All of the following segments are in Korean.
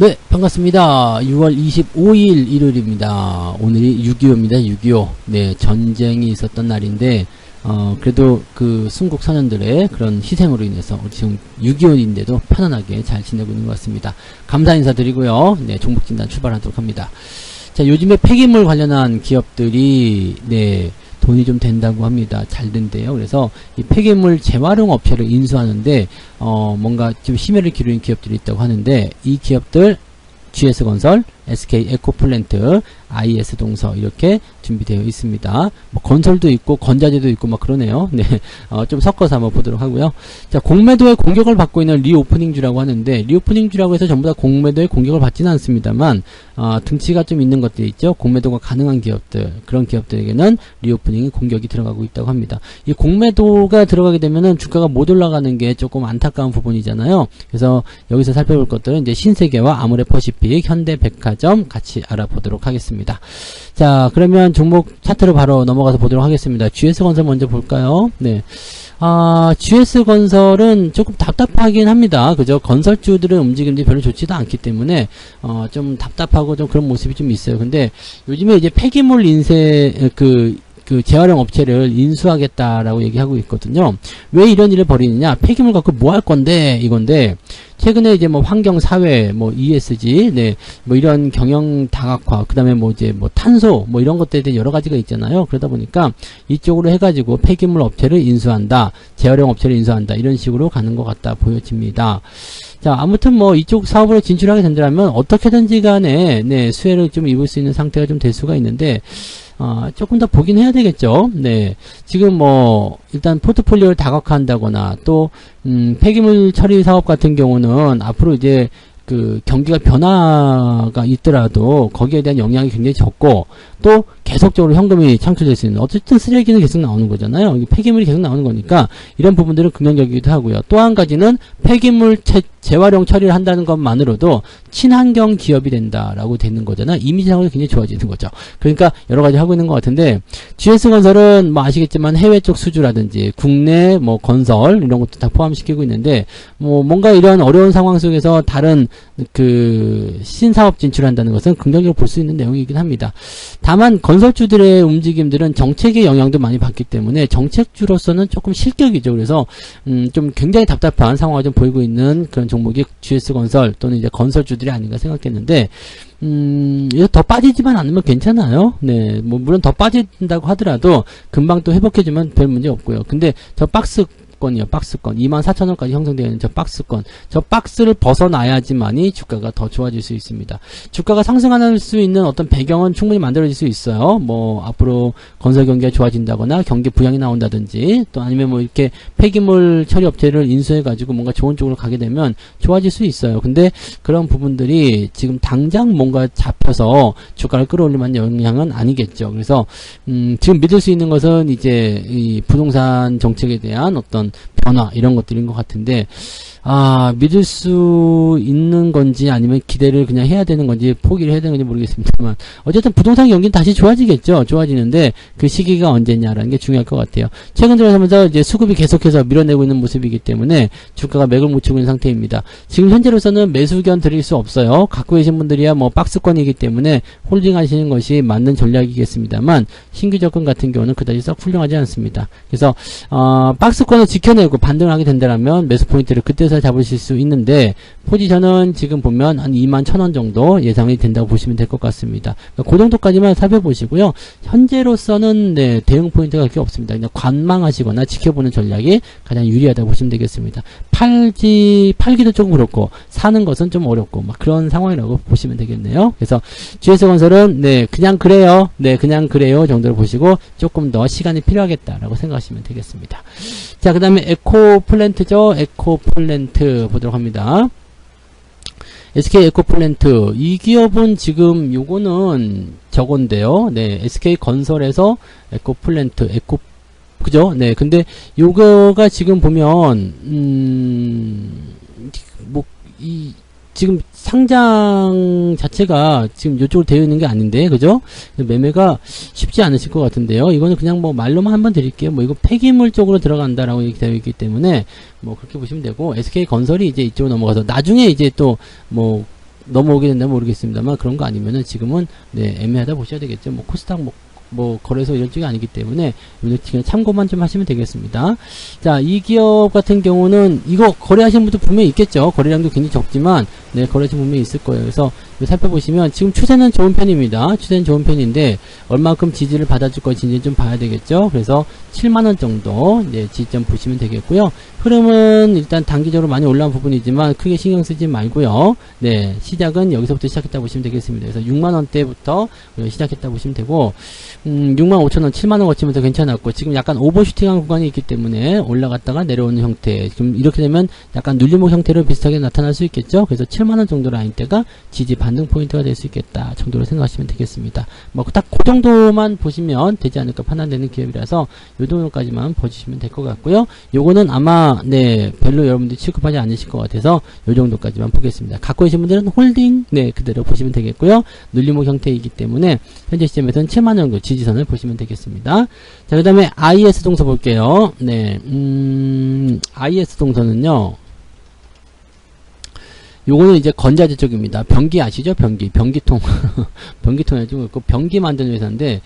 네, 반갑습니다. 6월 25일 일요일입니다. 오늘이 6.25입니다. 6.25. 네, 전쟁이 있었던 날인데, 그래도 그 순국 선원들의 그런 희생으로 인해서 지금 6.25인데도 편안하게 잘 지내고 있는 것 같습니다. 감사 인사드리고요. 네, 종목진단 출발하도록 합니다. 자, 요즘에 폐기물 관련한 기업들이, 네, 돈이 좀 된다고 합니다. 잘 된대요. 그래서 이 폐기물 재활용 업체를 인수하는데 뭔가 좀 심혈을 기울인 기업들이 있다고 하는데, 이 기업들 GS건설, SK에코플랜트, IS동서 이렇게 준비되어 있습니다. 뭐 건설도 있고 건자재도 있고 막 그러네요. 네, 좀 섞어서 한번 보도록 하고요. 자, 공매도의 공격을 받고 있는 리오프닝주라고 하는데, 리오프닝주라고 해서 전부 다 공매도의 공격을 받지는 않습니다만 등치가 좀 있는 것들이 있죠. 공매도가 가능한 기업들, 그런 기업들에게는 리오프닝이 공격이 들어가고 있다고 합니다. 이 공매도가 들어가게 되면은 주가가 못 올라가는 게 조금 안타까운 부분이잖아요. 그래서 여기서 살펴볼 것들은 이제 신세계와 아모레퍼시픽, 현대백화점 같이 알아보도록 하겠습니다. 자, 그러면 종목 차트로 바로 넘어가서 보도록 하겠습니다. GS건설 먼저 볼까요? 네. GS건설은 조금 답답하긴 합니다. 그죠? 건설주들의 움직임들이 별로 좋지도 않기 때문에, 좀 답답하고 좀 그런 모습이 좀 있어요. 근데 요즘에 이제 폐기물 인쇄, 그 재활용 업체를 인수하겠다라고 얘기하고 있거든요. 왜 이런 일을 벌이느냐? 폐기물 갖고 뭐 할 건데, 이건데, 최근에 이제 뭐 환경사회, 뭐 ESG, 네, 뭐 이런 경영 다각화, 그 다음에 뭐 이제 뭐 탄소, 뭐 이런 것들에 대해 여러 가지가 있잖아요. 그러다 보니까 이쪽으로 해가지고 폐기물 업체를 인수한다, 재활용 업체를 인수한다, 이런 식으로 가는 것 같다 보여집니다. 자, 아무튼 뭐 이쪽 사업으로 진출하게 된다면 어떻게든지 간에, 네, 수혜를 좀 입을 수 있는 상태가 좀 될 수가 있는데, 조금 더 보긴 해야 되겠죠. 네. 지금 뭐, 일단 포트폴리오를 다각화한다거나, 또, 폐기물 처리 사업 같은 경우는 앞으로 이제 그 경기가 변화가 있더라도 거기에 대한 영향이 굉장히 적고, 또 계속적으로 현금이 창출될 수 있는, 어쨌든 쓰레기는 계속 나오는 거잖아요. 폐기물이 계속 나오는 거니까 이런 부분들은 긍정적이기도 하고요. 또 한 가지는 폐기물 재활용 처리를 한다는 것만으로도 친환경 기업이 된다라고 되는 거잖아요. 이미지상으로 굉장히 좋아지는 거죠. 그러니까 여러 가지 하고 있는 것 같은데, GS건설은 뭐 아시겠지만 해외 쪽 수주라든지 국내 뭐 건설 이런 것도 다 포함시키고 있는데, 뭐 뭔가 이런 어려운 상황 속에서 다른 그 신사업 진출한다는 것은 긍정적으로 볼 수 있는 내용이긴 합니다. 다만 건설주들의 움직임들은 정책의 영향도 많이 받기 때문에 정책주로서는 조금 실격이죠. 그래서 좀 굉장히 답답한 상황을 좀 보이고 있는 그런 종목이 GS건설 또는 이제 건설주들이 아닌가 생각했는데, 이거 더 빠지지만 않으면 괜찮아요. 네, 뭐 물론 더 빠진다고 하더라도 금방 또 회복해주면 별 문제 없고요. 근데 저 박스권이요, 박스권 24,000원까지 형성되어 있는 저 박스권, 저 박스를 벗어나야지만이 주가가 더 좋아질 수 있습니다. 주가가 상승할 수 있는 어떤 배경은 충분히 만들어질 수 있어요. 뭐 앞으로 건설 경기가 좋아진다거나 경기 부양이 나온다든지, 또 아니면 뭐 이렇게 폐기물 처리 업체를 인수해 가지고 뭔가 좋은 쪽으로 가게 되면 좋아질 수 있어요. 근데 그런 부분들이 지금 당장 뭔가 잡혀서 주가를 끌어올릴 만한 영향은 아니겠죠. 그래서 지금 믿을 수 있는 것은 이제 이 부동산 정책에 대한 어떤 변화 이런 것들인 것 같은데, 믿을 수 있는 건지 아니면 기대를 그냥 해야 되는 건지 포기를 해야 되는 건지 모르겠습니다만, 어쨌든 부동산 경기는 다시 좋아지겠죠. 좋아지는데 그 시기가 언제냐라는 게 중요할 것 같아요. 최근 들어서면서 이제 수급이 계속해서 밀어내고 있는 모습이기 때문에 주가가 맥을 못 치고 있는 상태입니다. 지금 현재로서는 매수 의견 드릴 수 없어요. 갖고 계신 분들이야 뭐 박스권이기 때문에 홀딩 하시는 것이 맞는 전략이겠습니다만, 신규 접근 같은 경우는 그다지 썩 훌륭하지 않습니다. 그래서 박스권을 지켜내고 반등을 하게 된다면 매수 포인트를 그때 잡으실 수 있는데, 포지션은 지금 보면 한 21,000원 정도 예상이 된다고 보시면 될 것 같습니다. 그러니까 그 정도까지만 살펴보시고요. 현재로서는 네, 대응 포인트가 그렇게 없습니다. 그냥 관망하시거나 지켜보는 전략이 가장 유리하다고 보시면 되겠습니다. 팔기도 조금 그렇고 사는 것은 좀 어렵고 막 그런 상황이라고 보시면 되겠네요. 그래서 GS건설은 네, 그냥 그래요. 네, 그냥 그래요 정도로 보시고 조금 더 시간이 필요하겠다라고 생각하시면 되겠습니다. 자, 그 다음에 에코플랜트죠. 에코플랜트 보도록 합니다. SK에코플랜트, 이 기업은 지금 요거는 저건데요. 네, SK건설에서 에코플랜트, 그죠? 네, 근데 요거가 지금 보면 지금 상장 자체가 지금 이쪽으로 되어 있는 게 아닌데, 그죠? 매매가 쉽지 않으실 것 같은데요. 이거는 그냥 뭐 말로만 한번 드릴게요. 뭐 이거 폐기물 쪽으로 들어간다라고 얘기 되어 있기 때문에 뭐 그렇게 보시면 되고, SK건설이 이제 이쪽으로 넘어가서 나중에 이제 또 뭐 넘어오게 된다면 모르겠습니다만 그런 거 아니면은 지금은 네, 애매하다 보셔야 되겠죠. 뭐 코스닥 뭐 거래소 이런 쪽이 아니기 때문에 그냥 참고만 좀 하시면 되겠습니다. 자, 이 기업 같은 경우는 이거 거래하시는 분도 분명히 있겠죠. 거래량도 굉장히 적지만 네, 거래하시는 분명히 있을 거예요. 그래서 살펴보시면 지금 추세는 좋은 편입니다. 추세는 좋은 편인데 얼만큼 지지를 받아줄 것인지 좀 봐야 되겠죠. 그래서 7만원 정도 네, 지지점 보시면 되겠고요. 흐름은 일단 단기적으로 많이 올라온 부분이지만 크게 신경 쓰지 말고요. 네, 시작은 여기서부터 시작했다 보시면 되겠습니다. 그래서 6만원대부터 시작했다 보시면 되고 65,000원, 7만원 거치면서 괜찮았고 지금 약간 오버슈팅한 구간이 있기 때문에 올라갔다가 내려오는 형태, 지금 이렇게 되면 약간 눌림목 형태로 비슷하게 나타날 수 있겠죠. 그래서 7만원 정도 라인대가 지지 반등 포인트가 될 수 있겠다 정도로 생각하시면 되겠습니다. 뭐 딱 그 정도만 보시면 되지 않을까 판단되는 기업이라서 요 정도까지만 보시면 될 것 같고요. 요거는 아마 네, 별로 여러분들이 취급하지 않으실 것 같아서 요 정도까지만 보겠습니다. 갖고 계신 분들은 홀딩 네, 그대로 보시면 되겠고요. 눌림목 형태이기 때문에 현재 시점에서는 7만원 정도 지지선을 보시면 되겠습니다. 자, 그 다음에 IS 동서 볼게요. 네, IS 동서는요, 요거는 이제 건자재 쪽입니다. 변기 아시죠? 변기통. 변기통이 좀 있고, 변기 만드는 회사인데,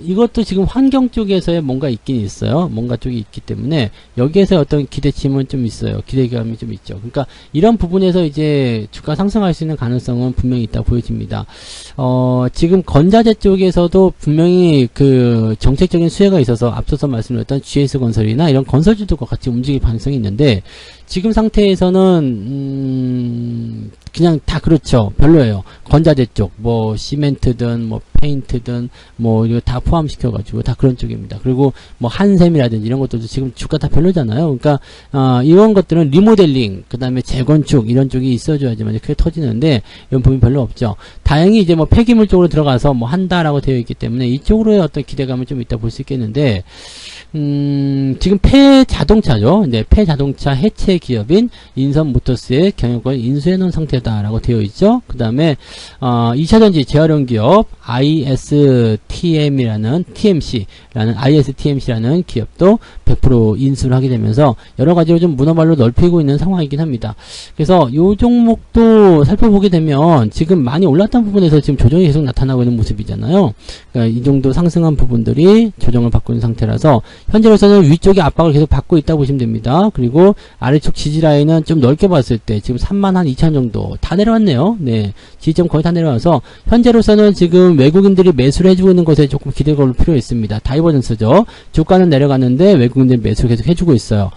이것도 지금 환경 쪽에서의 뭔가 있긴 있어요. 뭔가 쪽이 있기 때문에, 여기에서 어떤 기대치는 좀 있어요. 기대감이 좀 있죠. 그러니까, 이런 부분에서 이제 주가 상승할 수 있는 가능성은 분명히 있다 보여집니다. 지금 건자재 쪽에서도 분명히 그 정책적인 수혜가 있어서 앞서서 말씀드렸던 GS건설이나 이런 건설주들과 같이 움직일 가능성이 있는데, 지금 상태에서는 그냥 다 그렇죠. 별로예요. 건자재 쪽, 뭐 시멘트든 뭐 페인트든 뭐 이거 다 포함시켜가지고 다 그런 쪽입니다. 그리고 뭐 한샘이라든지 이런 것들도 지금 주가 다 별로잖아요. 그러니까 이런 것들은 리모델링, 그 다음에 재건축 이런 쪽이 있어줘야지만 크게 터지는데 이런 부분이 별로 없죠. 다행히 이제 뭐 폐기물 쪽으로 들어가서 뭐 한다라고 되어 있기 때문에 이쪽으로의 어떤 기대감은 좀 있다 볼 수 있겠는데. 지금 폐자동차죠. 네, 폐자동차 해체 기업인 인선모터스의 경영권 인수해 놓은 상태다라고 되어 있죠. 그 다음에 2차전지 재활용 기업 ISTMC라는 기업도 100% 인수를 하게 되면서 여러 가지로 좀 문어발로 넓히고 있는 상황이긴 합니다. 그래서 이 종목도 살펴보게 되면 지금 많이 올랐던 부분에서 지금 조정이 계속 나타나고 있는 모습이잖아요. 그러니까 이 정도 상승한 부분들이 조정을 받고 있는 상태라서 현재로서는 위쪽에 압박을 계속 받고 있다고 보시면 됩니다. 그리고 아래쪽 지지라인은 좀 넓게 봤을 때 지금 32,000 정도 다 내려왔네요. 네, 지지점 거의 다 내려와서 현재로서는 지금 외국인들이 매수를 해주고 있는 것에 조금 기대가 올 필요 있습니다. 다이버전스죠. 주가는 내려갔는데 외국인들이 매수를 계속 해주고 있어요.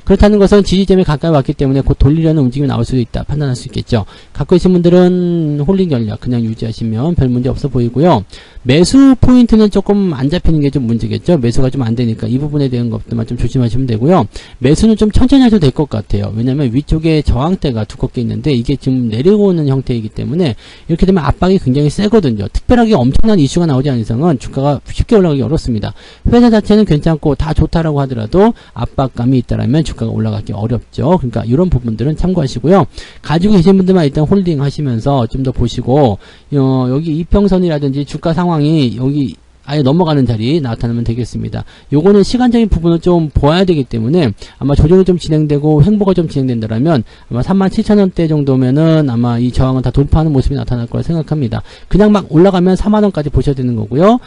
그렇다는 것은 지지점에 가까이 왔기 때문에 곧 돌리려는 움직임이 나올 수도 있다 판단할 수 있겠죠. 갖고 계신 분들은 홀딩 전략 그냥 유지하시면 별 문제 없어 보이고요. 매수 포인트는 조금 안 잡히는 게 좀 문제겠죠. 매수가 좀 안 되니까 이 부분에 대한 것들만 좀 조심하시면 되고요. 매수는 좀 천천히 하셔도 될 것 같아요. 왜냐면 위쪽에 저항대가 두껍게 있는데 이게 지금 내려오는 형태이기 때문에 이렇게 되면 압박이 굉장히 세거든요. 특별하게 엄청난 이슈가 나오지 않은 이상은 주가가 쉽게 올라가기 어렵습니다. 회사 자체는 괜찮고 다 좋다라고 하더라도 압박감이 있다라면 주가가 올라가기 어렵죠. 그러니까 이런 부분들은 참고하시고요. 가지고 계신 분들만 일단 홀딩 하시면서 좀 더 보시고 여기 이평선이라든지 주가 상황이 여기 아예 넘어가는 자리 나타나면 되겠습니다. 요거는 시간적인 부분을 좀 보아야 되기 때문에 아마 조정이 좀 진행되고 횡보가 좀 진행된다라면 아마 37,000원대 정도면은 아마 이 저항을 다 돌파하는 모습이 나타날 거라 생각합니다. 그냥 막 올라가면 4만원까지 보셔야 되는 거고요.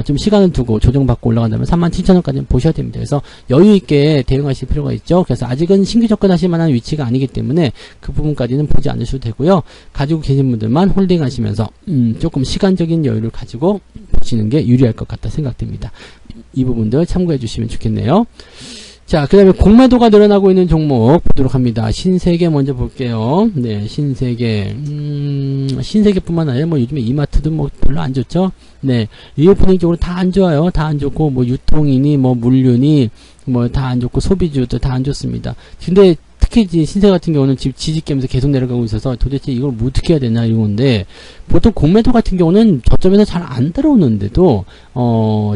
좀 시간을 두고 조정받고 올라간다면 37,000원까지 보셔야 됩니다. 그래서 여유있게 대응하실 필요가 있죠. 그래서 아직은 신규 접근하실 만한 위치가 아니기 때문에 그 부분까지는 보지 않으셔도 되고요. 가지고 계신 분들만 홀딩 하시면서 조금 시간적인 여유를 가지고 보시는 게 유리할 것 같다 생각됩니다. 이 부분들 참고해 주시면 좋겠네요. 자, 그 다음에 공매도가 늘어나고 있는 종목 보도록 합니다. 신세계 먼저 볼게요. 네, 신세계. 신세계뿐만 아니라 뭐 요즘에 이마트도 뭐 별로 안 좋죠. 네, 리오프닝 쪽으로 다 안 좋아요. 다 안 좋고 뭐 유통이니 뭐 물류니 뭐 다 안 좋고 소비주도 다 안 좋습니다. 근데 특히 신세 같은 경우는 지금 지지게임에서 계속 내려가고 있어서 도대체 이걸 뭐 어떻게 해야 되나 이런 건데, 보통 공매도 같은 경우는 저점에서 잘 안 들어오는데도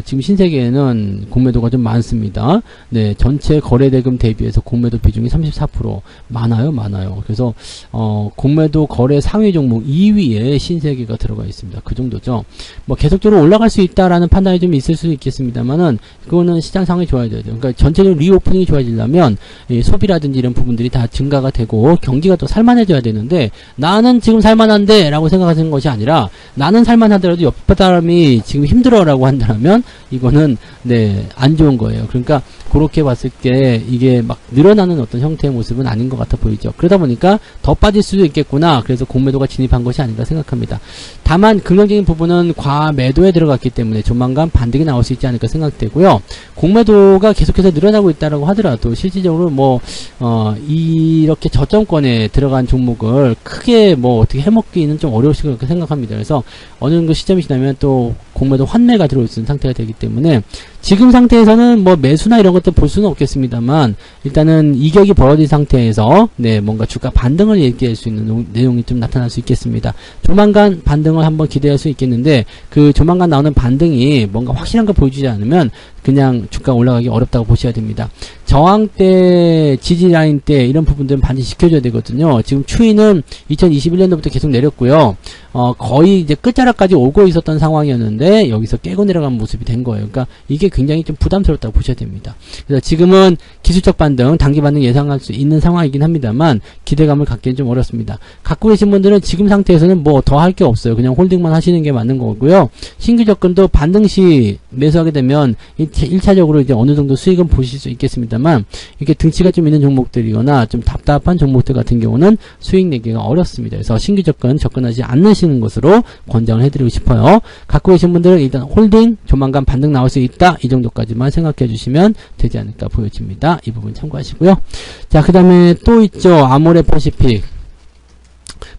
지금 신세계에는 공매도가 좀 많습니다. 네, 전체 거래대금 대비해서 공매도 비중이 34% 많아요. 그래서 공매도 거래 상위 종목 2위에 신세계가 들어가 있습니다. 그 정도죠. 뭐 계속적으로 올라갈 수 있다라는 판단이 좀 있을 수 있겠습니다만은 그거는 시장 상황이 좋아져야 돼요. 그러니까 전체적으로 리오프닝이 좋아지려면 소비라든지 이런 부분들이 부분들이 다 증가가 되고 경기가 또 살만해져야 되는데 나는 지금 살만한데 라고 생각하시는 것이 아니라 나는 살만하더라도 옆 사람이 지금 힘들어라고 한다면 이거는 안 좋은 거예요. 그러니까 그렇게 봤을 때 이게 막 늘어나는 어떤 형태의 모습은 아닌 것 같아 보이죠. 그러다 보니까 더 빠질 수도 있겠구나. 그래서 공매도가 진입한 것이 아닌가 생각합니다. 다만 긍정적인 부분은 과매도에 들어갔기 때문에 조만간 반등이 나올 수 있지 않을까 생각되고요. 공매도가 계속해서 늘어나고 있다라고 하더라도 실질적으로 이렇게 저점권에 들어간 종목을 크게 어떻게 해먹기는 좀 어려우실 것 같게 생각합니다. 그래서 어느 정도 시점이 지나면 또 공매도 환매가 들어올 수 있는 상태가 되기 때문에 지금 상태에서는 매수나 이런 것도 볼 수는 없겠습니다만 일단은 이격이 벌어진 상태에서 뭔가 주가 반등을 얘기할 수 있는 내용이 좀 나타날 수 있겠습니다. 조만간 반등을 한번 기대할 수 있겠는데 그 조만간 나오는 반등이 뭔가 확실한 거 보여주지 않으면 그냥 주가 올라가기 어렵다고 보셔야 됩니다. 저항대, 지지라인대 이런 부분들은 반드시 지켜줘야 되거든요. 지금 추이는 2021년도부터 계속 내렸고요. 거의 이제 끝자락까지 오고 있었던 상황이었는데 여기서 깨고 내려간 모습이 된 거예요. 그러니까 이게 굉장히 좀 부담스럽다고 보셔야 됩니다. 그래서 지금은 기술적 반등, 단기 반등 예상할 수 있는 상황이긴 합니다만 기대감을 갖기는 좀 어렵습니다. 갖고 계신 분들은 지금 상태에서는 더 할 게 없어요. 그냥 홀딩만 하시는 게 맞는 거고요. 신규 접근도 반등 시 매수하게 되면 1차적으로 이제 어느 정도 수익은 보실 수 있겠습니다만 이렇게 등치가 좀 있는 종목들이거나 좀 답답한 종목들 같은 경우는 수익 내기가 어렵습니다. 그래서 신규 접근하지 않으시는 것으로 권장을 해드리고 싶어요. 갖고 계신 분들은 일단 홀딩, 조만간 반등 나올 수 있다. 이 정도까지만 생각해 주시면 되지 않을까 보여집니다. 이 부분 참고하시고요. 자, 그 다음에 또 있죠. 아모레퍼시픽.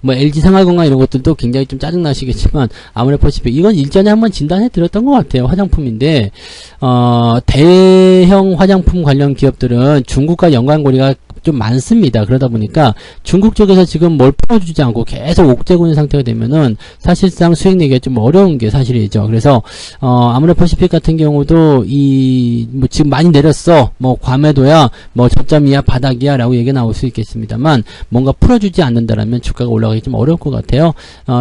LG 생활건강 이런 것들도 굉장히 좀 짜증나시겠지만 아모레퍼시픽 이건 일전에 한번 진단해 드렸던 것 같아요. 화장품인데 대형 화장품 관련 기업들은 중국과 연관고리가 좀 많습니다. 그러다 보니까 중국 쪽에서 지금 뭘 풀어주지 않고 계속 옥죄고 있는 상태가 되면은 사실상 수익 내기가 좀 어려운 게 사실이죠. 그래서 아모레퍼시픽 같은 경우도 지금 많이 내렸어. 과매도야, 저점이야, 바닥이야 라고 얘기가 나올 수 있겠습니다만 뭔가 풀어주지 않는다라면 주가가 올라가기 좀 어려울 것 같아요.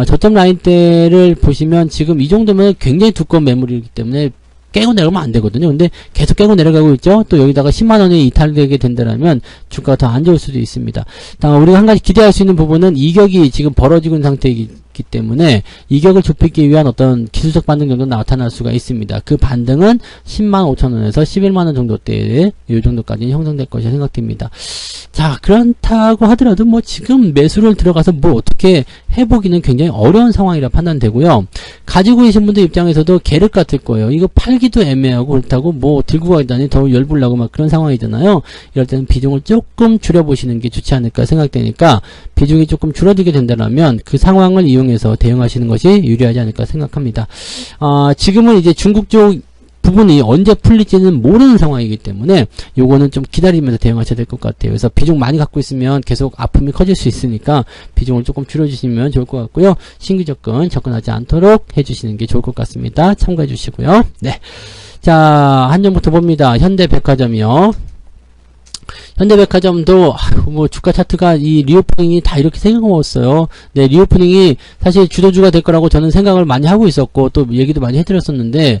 저점 라인대를 보시면 지금 이 정도면 굉장히 두꺼운 매물이기 때문에 깨고 내려가면 안 되거든요. 근데 계속 깨고 내려가고 있죠. 또 여기다가 10만원이 이탈되게 된다면 주가가 더 안 좋을 수도 있습니다. 우리가 한 가지 기대할 수 있는 부분은 이격이 지금 벌어지고 있는 상태이기 때문에 이격을 좁히기 위한 어떤 기술적 반등 정도 나타날 수가 있습니다. 그 반등은 10만 5천원에서 11만원 정도대에 이 정도까지는 형성될 것이라 생각됩니다. 자, 그렇다고 하더라도 지금 매수를 들어가서 어떻게 해보기는 굉장히 어려운 상황이라 판단되고요. 가지고 계신 분들 입장에서도 계륵 같을 거예요. 이거 팔기도 애매하고 그렇다고 들고 가다니 더 열불나고 그런 상황이잖아요. 이럴 때는 비중을 조금 줄여보시는 게 좋지 않을까 생각되니까 비중이 조금 줄어들게 된다면 그 상황을 이용해서 대응하시는 것이 유리하지 않을까 생각합니다. 지금은 이제 중국 쪽 부분이 언제 풀릴지는 모르는 상황이기 때문에 요거는 좀 기다리면서 대응하셔야 될 것 같아요. 그래서 비중 많이 갖고 있으면 계속 아픔이 커질 수 있으니까 비중을 조금 줄여주시면 좋을 것 같고요. 신규 접근하지 않도록 해주시는 게 좋을 것 같습니다. 참고해 주시고요. 네. 자, 한정부터 봅니다. 현대백화점이요. 현대백화점도 주가 차트가 이 리오프닝이 다 이렇게 생각먹었어요. 네, 리오프닝이 사실 주도주가 될 거라고 저는 생각을 많이 하고 있었고 또 얘기도 많이 해드렸었는데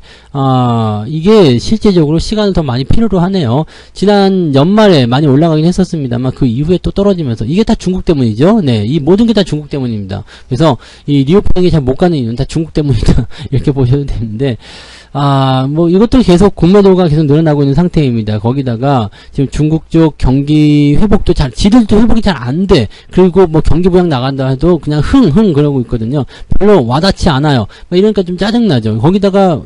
이게 실제적으로 시간을 더 많이 필요로 하네요. 지난 연말에 많이 올라가긴 했었습니다만 그 이후에 또 떨어지면서 이게 다 중국 때문이죠. 네, 이 모든 게 다 중국 때문입니다. 그래서 이 리오프닝이 잘 못 가는 이유는 다 중국 때문이다 이렇게 보셔도 되는데 이것도 계속 공매도가 계속 늘어나고 있는 상태입니다. 거기다가 지금 중국 쪽 경기 회복도 지들도 회복이 잘 안 돼. 그리고 경기 부양 나간다 해도 그냥 흥 그러고 있거든요. 별로 와닿지 않아요. 이러니까 좀 짜증나죠. 거기다가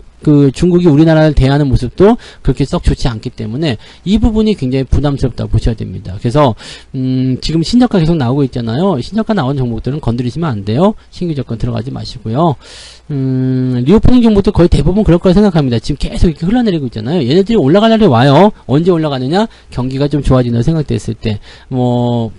중국이 우리나라를 대하는 모습도 그렇게 썩 좋지 않기 때문에 이 부분이 굉장히 부담스럽다고 보셔야 됩니다. 그래서 지금 신저가 계속 나오고 있잖아요. 신저가 나온 종목들은 건드리시면 안 돼요. 신규 접근 들어가지 마시고요. 리오프닝 종목도 거의 대부분 그럴 거라 생각합니다. 지금 계속 이렇게 흘러내리고 있잖아요. 얘네들이 올라갈 날이 와요. 언제 올라가느냐? 경기가 좀 좋아진다고 생각됐을 때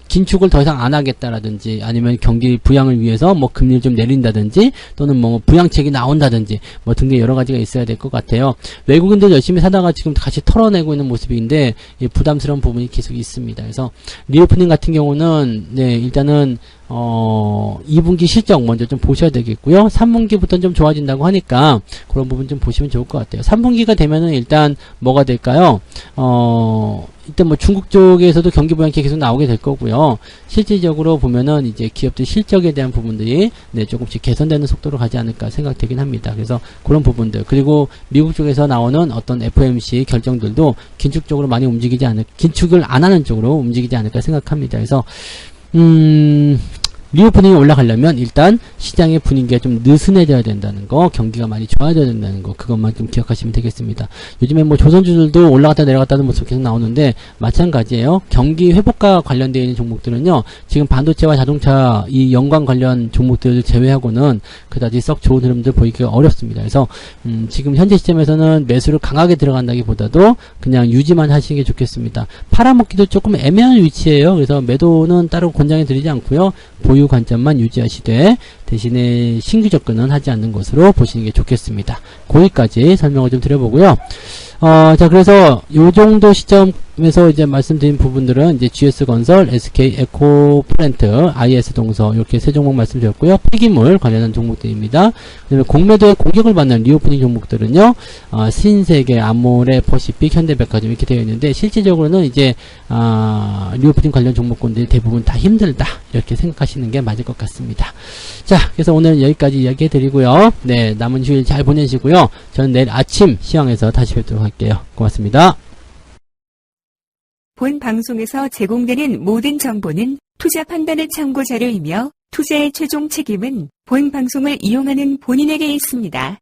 긴축을 더 이상 안 하겠다라든지 아니면 경기 부양을 위해서 금리를 좀 내린다든지 또는 부양책이 나온다든지 등등 여러 가지가 있어야 될 것 같아요. 외국인들 열심히 사다가 지금 같이 털어내고 있는 모습인데 부담스러운 부분이 계속 있습니다. 그래서 리오프닝 같은 경우는 일단은 2분기 실적 먼저 좀 보셔야 되겠고요. 3분기부터는 좀 좋아진다고 하니까 그런 부분 좀 보시면 좋을 것 같아요. 3분기가 되면은 일단 뭐가 될까요? 일단 뭐 중국 쪽에서도 경기 부양기 계속 나오게 될 거고요. 실질적으로 보면은 이제 기업들 실적에 대한 부분들이 네, 조금씩 개선되는 속도로 가지 않을까 생각되긴 합니다. 그래서 그런 부분들, 그리고 미국 쪽에서 나오는 어떤 FOMC 결정들도 긴축적으로 많이 긴축을 안 하는 쪽으로 움직이지 않을까 생각합니다. 그래서 리오프닝이 올라가려면 일단 시장의 분위기가 좀 느슨해져야 된다는 거, 경기가 많이 좋아져야 된다는 거, 그것만 좀 기억하시면 되겠습니다. 요즘에 뭐 조선주들도 올라갔다 내려갔다는 모습 계속 나오는데 마찬가지예요. 경기 회복과 관련되어 있는 종목들은요, 지금 반도체와 자동차 이 연관 관련 종목들을 제외하고는 그다지 썩 좋은 흐름들 보이기가 어렵습니다. 그래서 지금 현재 시점에서는 매수를 강하게 들어간다기보다도 그냥 유지만 하시는 게 좋겠습니다. 팔아먹기도 조금 애매한 위치예요. 그래서 매도는 따로 권장해 드리지 않고요. 보유 관점만 유지하시되 대신에 신규 접근은 하지 않는 것으로 보시는 게 좋겠습니다. 거기까지 설명을 좀 드려보고요. 자, 그래서 요 정도 시점에서 이제 말씀드린 부분들은 이제 GS건설, SK 에코플랜트, IS동서 이렇게 세 종목 말씀드렸고요. 폐기물 관련한 종목들입니다. 그다음에 공매도에 공격을 받는 리오프닝 종목들은요, 신세계, 아모레, 퍼시픽, 현대백화점 이렇게 되어 있는데 실질적으로는 이제 리오프닝 관련 종목군들이 대부분 다 힘들다 이렇게 생각하시는 게 맞을 것 같습니다. 자, 그래서 오늘 여기까지 이야기해 드리고요. 네, 남은 휴일 잘 보내시고요. 저는 내일 아침 시황에서 다시 뵙도록 할게요. 고맙습니다. 본 방송에서 제공되는 모든 정보는 투자 판단의 참고 자료이며 투자의 최종 책임은 본 방송을 이용하는 본인에게 있습니다.